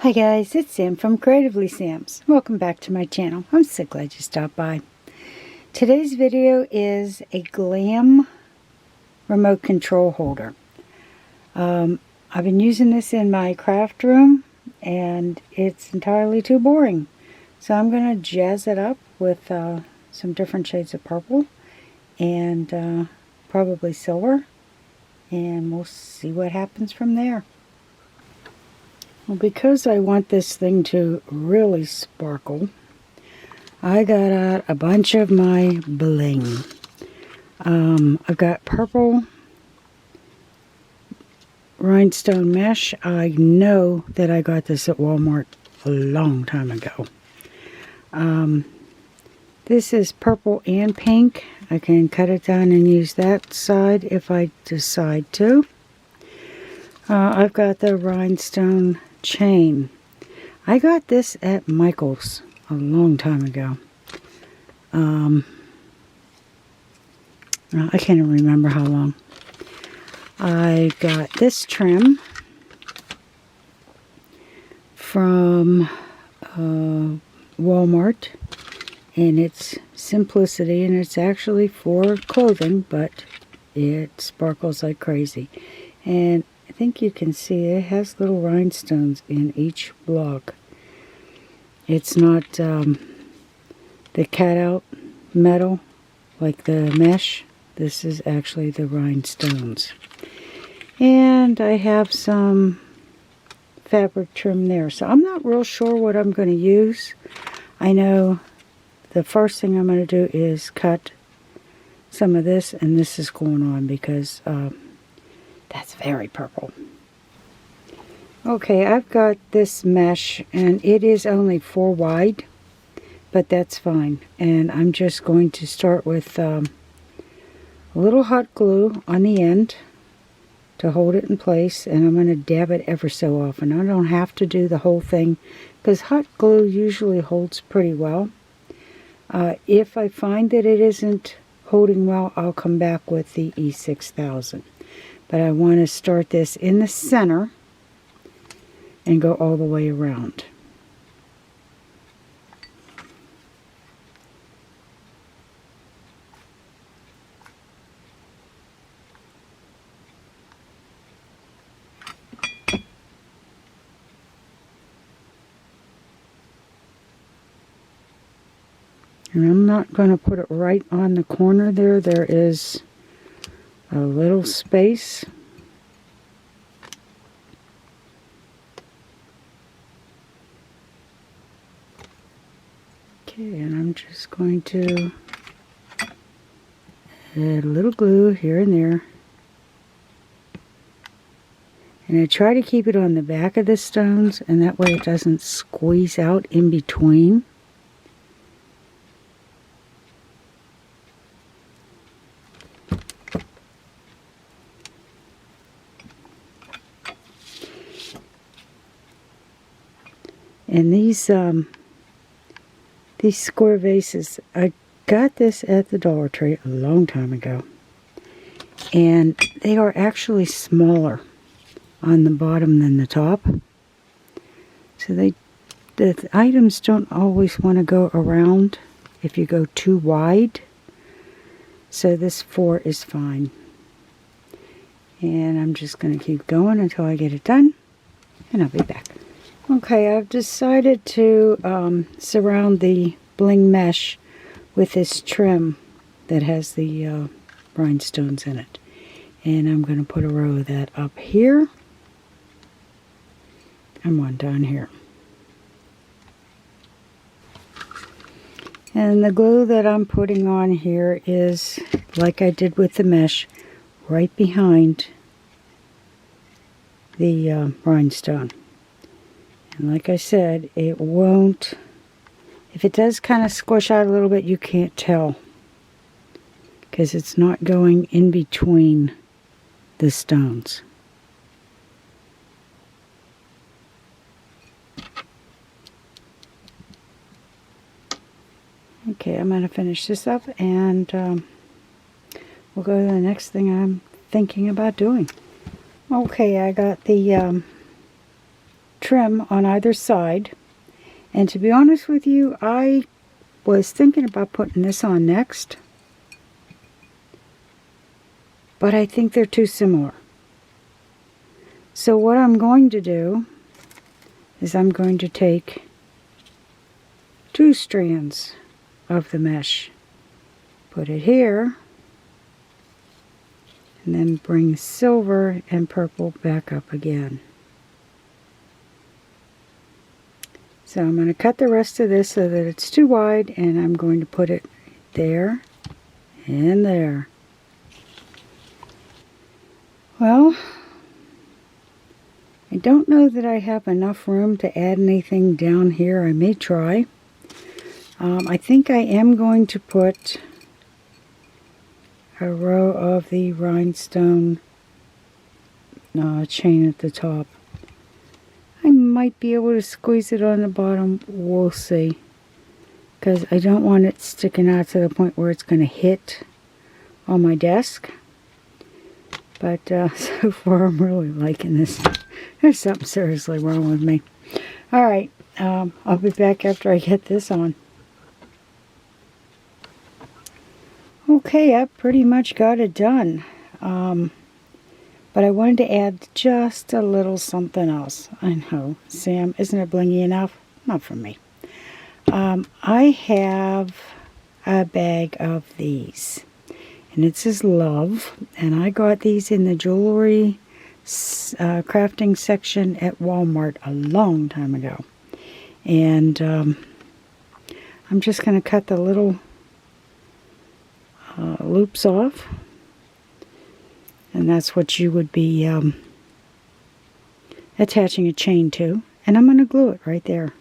Hi guys, it's Sam from Creatively Sam's. Welcome back to my channel. I'm so glad you stopped by. Today's video is a Glam remote control holder. I've been using this in my craft room and it's entirely too boring. So I'm going to jazz it up with some different shades of purple and probably silver, and we'll see what happens from there. Well, because I want this thing to really sparkle, I got out a bunch of my Bling. I've got purple rhinestone mesh. I know that I got this at Walmart a long time ago. This is purple and pink. I can cut it down and use that side if I decide to. I've got the rhinestone chain. I got this at Michael's a long time ago. I can't even remember how long. I got this trim from Walmart, and it's simplicity, and it's actually for clothing, but it sparkles like crazy. And I think you can see it has little rhinestones in each block. It's not the cutout metal like the mesh. This is actually the rhinestones. And I have some fabric trim there. So I'm not real sure what I'm going to use. I know the first thing I'm going to do is cut some of this, and this is going on because that's very purple. Okay, I've got this mesh, and it is only 4 wide, but that's fine. And I'm just going to start with a little hot glue on the end to hold it in place, and I'm going to dab it ever so often. I don't have to do the whole thing because hot glue usually holds pretty well. If I find that it isn't holding well, I'll come back with the E6000. But I want to start this in the center and go all the way around. And I'm not going to put it right on the corner there. There is a little space. Okay, and I'm just going to add a little glue here and there. And I try to keep it on the back of the stones, and that way it doesn't squeeze out in between. And these square vases, I got this at the Dollar Tree a long time ago. And they are actually smaller on the bottom than the top. So the items don't always want to go around if you go too wide. So this 4 is fine. And I'm just going to keep going until I get it done. And I'll be back. Okay, I've decided to surround the Bling mesh with this trim that has the rhinestones in it. And I'm going to put a row of that up here and one down here. And the glue that I'm putting on here is, like I did with the mesh, right behind the rhinestone. And like I said, it won't, if it does kind of squish out a little bit, you can't tell, because it's not going in between the stones. Okay, I'm going to finish this up, and we'll go to the next thing I'm thinking about doing. Okay, I got the trim on either side. And to be honest with you, I was thinking about putting this on next, but I think they're too similar. So what I'm going to do is I'm going to take 2 strands of the mesh, put it here, and then bring silver and purple back up again. So I'm going to cut the rest of this so that it's too wide, and I'm going to put it there and there. Well, I don't know that I have enough room to add anything down here. I may try. I think I am going to put a row of the rhinestone chain at the top. I might be able to squeeze it on the bottom. We'll see. Because I don't want it sticking out to the point where it's going to hit on my desk. But so far I'm really liking this. There's something seriously wrong with me. Alright, I'll be back after I get this on. Okay, I pretty much got it done. But I wanted to add just a little something else. I know, Sam, isn't it blingy enough? Not for me. I have a bag of these. And it says Love. And I got these in the jewelry crafting section at Walmart a long time ago. And I'm just going to cut the little loops off. And that's what you would be attaching a chain to. And I'm going to glue it right there.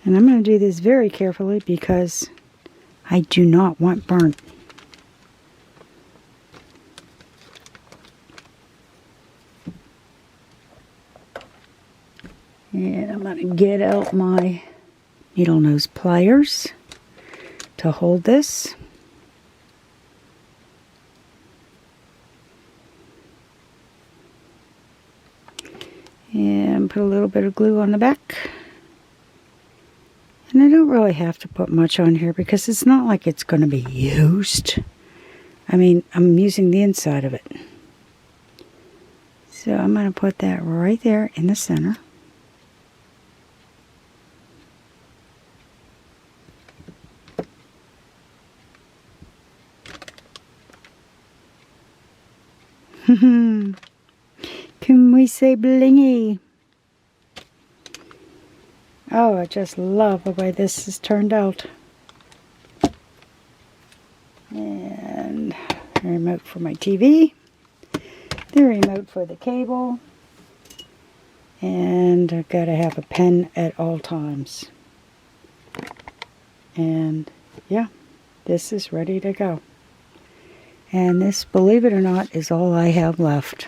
And I'm going to do this very carefully because I do not want burnt. And I'm going to get out my needle nose pliers to hold this. And put a little bit of glue on the back. And I don't really have to put much on here because it's not like it's going to be used. I mean, I'm using the inside of it. So I'm going to put that right there in the center. Can we say blingy? Oh, I just love the way this has turned out. And the remote for my TV. The remote for the cable. And I've got to have a pen at all times. And yeah, this is ready to go. And this, believe it or not, is all I have left.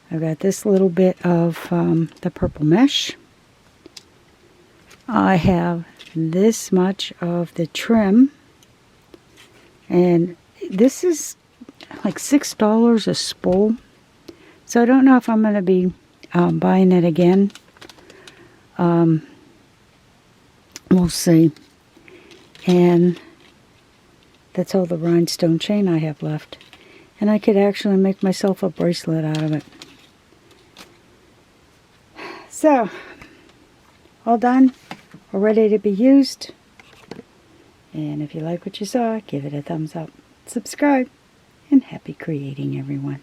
I've got this little bit of the purple mesh. I have this much of the trim. And this is like $6 a spool. So I don't know if I'm going to be buying it again. We'll see. And that's all the rhinestone chain I have left. And I could actually make myself a bracelet out of it. So, all done. All ready to be used. And if you like what you saw, give it a thumbs up. Subscribe. And happy creating, everyone.